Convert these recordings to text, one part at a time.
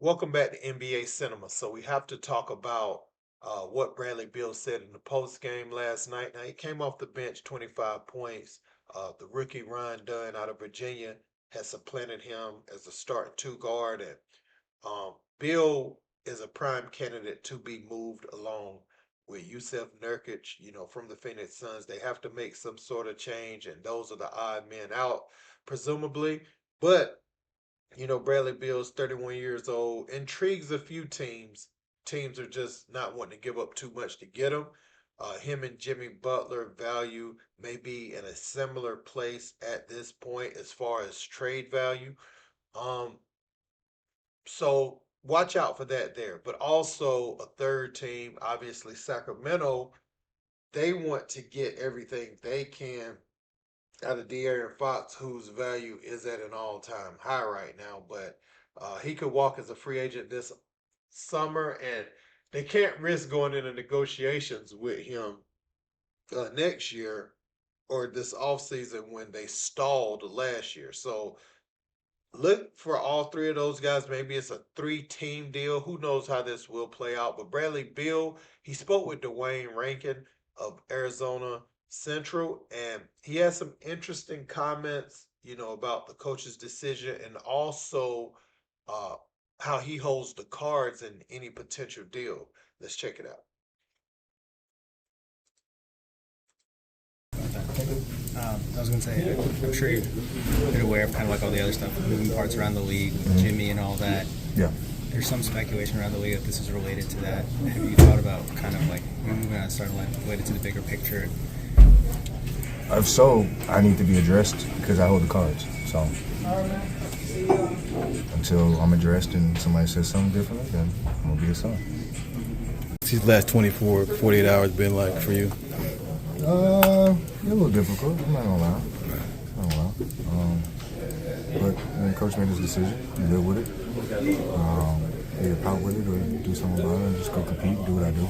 Welcome back to NBA Cinema. So we have to talk about what Bradley Beal said in the post game last night. Now he came off the bench, 25 points. The rookie Ron Dunn out of Virginia has supplanted him as the starting two guard, and Beal is a prime candidate to be moved along with Yusef Nurkic. From the Phoenix Suns, they have to make some sort of change, and those are the odd men out, presumably. But Bradley Beal's 31 years old, intrigues a few teams. Teams are just not wanting to give up too much to get him. Him and Jimmy Butler value may be in a similar place at this point as far as trade value. Um, so watch out for that there. But also a third team, obviously Sacramento, they want to get everything they can out of De'Aaron Fox, whose value is at an all-time high right now. But he could walk as a free agent this summer, and they can't risk going into negotiations with him next year or this offseason when they stalled last year. So look for all three of those guys. Maybe it's a three-team deal. Who knows how this will play out? But Bradley Beal, he spoke with Dwayne Rankin of Arizona Central, and he has some interesting comments, about the coach's decision and also uh, how he holds the cards in any potential deal. Let's check it out. I was going to say, I'm sure you're aware of kind of like all the other stuff, moving parts around the league with Jimmy and all that. Yeah. There's some speculation around the league that this is related to that. Have you thought about kind of like moving on, starting like related to the bigger picture? If so, I need to be addressed because I hold the cards. So until I'm addressed and somebody says something different, then I'm going to be a son. These last 24, 48 hours been like for you? A little difficult. I'm not gonna lie. But when coach made his decision, you live with it. Either pout with it or do something about it and just go compete, do what I do.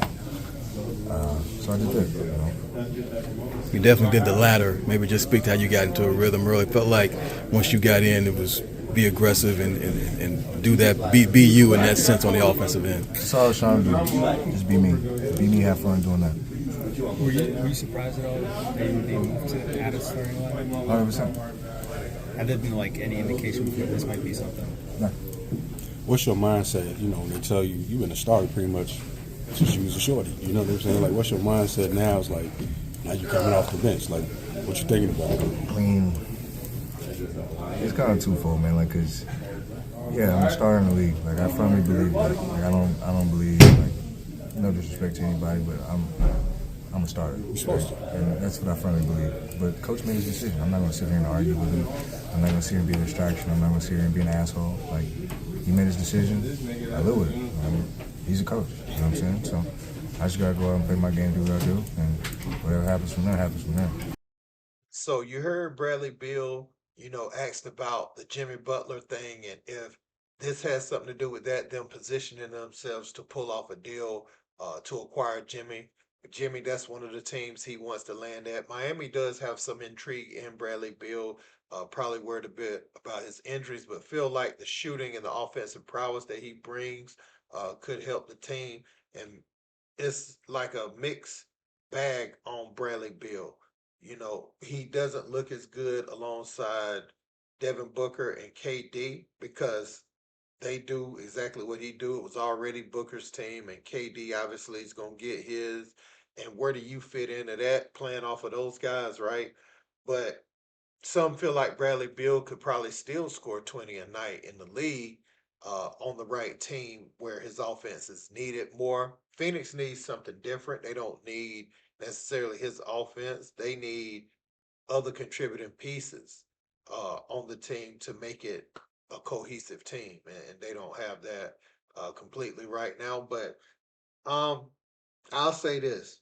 So I did that. You definitely did the latter. Maybe just speak to how you got into a rhythm early. Felt like once you got in, it was be aggressive and do that, be you in that sense on the offensive end. That's all I was trying to do. Just be me. Be me, have fun doing that. Were you surprised at all that you would be moved to add a starting line? 100%. Had there been like any indication that this might be something? No. What's your mindset? When they tell you you've been a starter pretty much since you was a shorty. You know what I'm saying? Like, what's your mindset now? It's like now you're coming off the bench. Like, what you thinking about? I mean, it's kind of twofold, man. Like, cause yeah, I'm a starter in the league. Like, I firmly believe that. Like, I don't believe, like, no disrespect to anybody, but I'm a starter. You're supposed to. And that's what I firmly believe. But coach made his decision. I'm not going to sit here and argue with him. I'm not going to sit here and be a distraction. I'm not going to sit here and be an asshole. Like, he made his decision. I live with it. I mean, he's a coach. You know what I'm saying? So I just got to go out and play my game, do what I do, and whatever happens from there, happens from there. So you heard Bradley Beal, asked about the Jimmy Butler thing and if this has something to do with that, them positioning themselves to pull off a deal to acquire Jimmy. Jimmy, that's one of the teams he wants to land at. Miami does have some intrigue in Bradley Beal. Probably worried a bit about his injuries, but feel like the shooting and the offensive prowess that he brings could help the team. And it's like a mixed bag on Bradley Beal. He doesn't look as good alongside Devin Booker and KD because they do exactly what he do. It was already Booker's team, and KD obviously is gonna get his. And where do you fit into that? Playing off of those guys, right? But some feel like Bradley Beal could probably still score 20 a night in the league on the right team where his offense is needed more. Phoenix needs something different. They don't need necessarily his offense. They need other contributing pieces on the team to make it a cohesive team, and they don't have that completely right now. But um, I'll say this: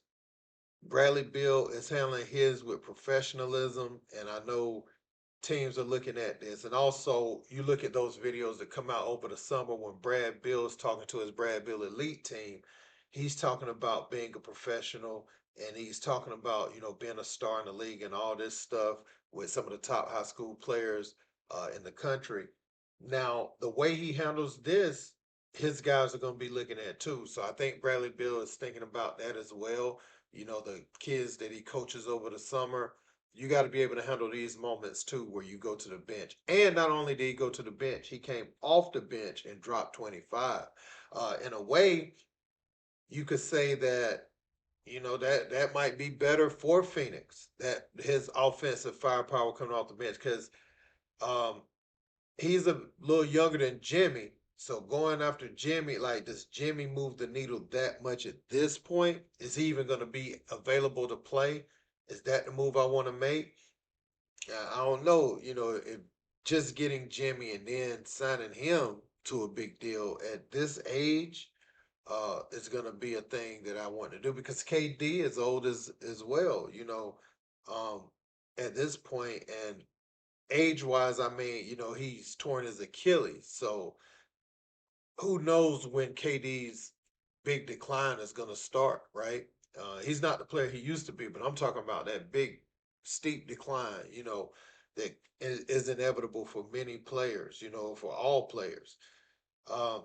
Bradley Beal is handling his with professionalism, and I know teams are looking at this. And also, you look at those videos that come out over the summer when Brad Bill is talking to his Brad Bill Elite team. He's talking about being a professional, and he's talking about being a star in the league and all this stuff with some of the top high school players in the country. Now, the way he handles this his guys are going to be looking at too. So I think Bradley Beal is thinking about that as well. You know, the kids that he coaches over the summer, you got to be able to handle these moments too, where you go to the bench. And not only did he go to the bench, he came off the bench and dropped 25. In a way, you could say that that might be better for Phoenix, that his offensive firepower coming off the bench, because um, he's a little younger than Jimmy. So going after Jimmy, like, does Jimmy move the needle that much at this point? Is he even going to be available to play? Is that the move I want to make? I don't know. If just getting Jimmy and then signing him to a big deal at this age is going to be a thing that I want to do, because KD is old as well. Um, at this point, and age wise, I mean, he's torn his Achilles. So who knows when KD's big decline is going to start, right? He's not the player he used to be, but I'm talking about that big, steep decline, that is inevitable for many players, for all players. Um,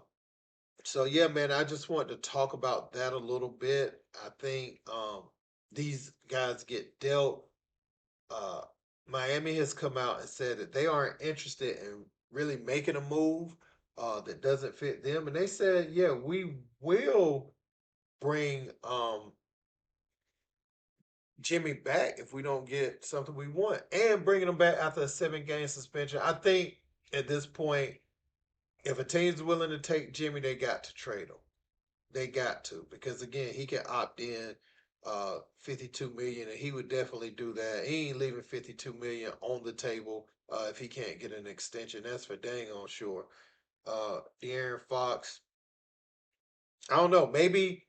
so yeah, man, I just want to talk about that a little bit. I think these guys get dealt. Uh, Miami has come out and said that they aren't interested in really making a move that doesn't fit them, and they said, yeah, we will bring Jimmy back if we don't get something we want, and bringing him back after a 7-game suspension. I think at this point, if a team's willing to take Jimmy, they got to trade him. They got to, because again, he can opt in 52 million, and he would definitely do that. He ain't leaving 52 million on the table if he can't get an extension. That's for dang on sure. De'Aaron Fox, I don't know. Maybe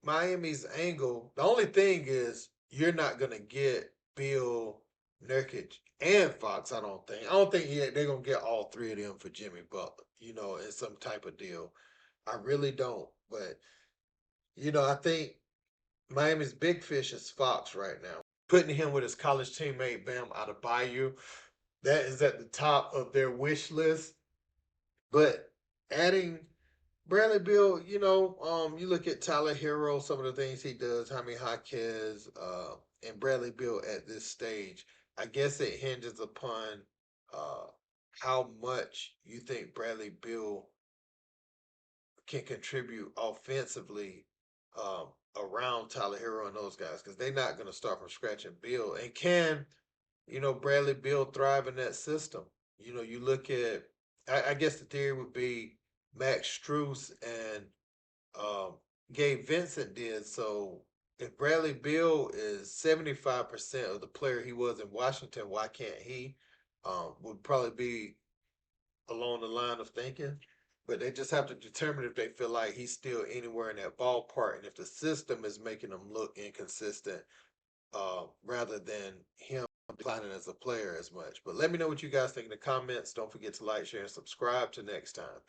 Miami's angle. The only thing is you're not gonna get Bill, Nurkic, and Fox. I don't think. I don't think they're gonna get all three of them for Jimmy Butler. In some type of deal. I really don't. But I think Miami's big fish is Fox right now. Putting him with his college teammate Bam Adebayo, that is at the top of their wish list. But adding Bradley Beal, you look at Tyler Hero, some of the things he does, Jaime Jaquez, and Bradley Beal at this stage. I guess it hinges upon uh, how much you think Bradley Beal can contribute offensively um, around Tyler Hero and those guys, because they're not going to start from scratch and build. And can Bradley Beal thrive in that system? You look at. I guess the theory would be Max Struess and um, Gabe Vincent did. So if Bradley Beal is 75% of the player he was in Washington, why can't he? Would probably be along the line of thinking. But they just have to determine if they feel like he's still anywhere in that ballpark, and if the system is making him look inconsistent, rather than him declining as a player as much. But let me know what you guys think in the comments. Don't forget to like, share, and subscribe. Till next time. Peace.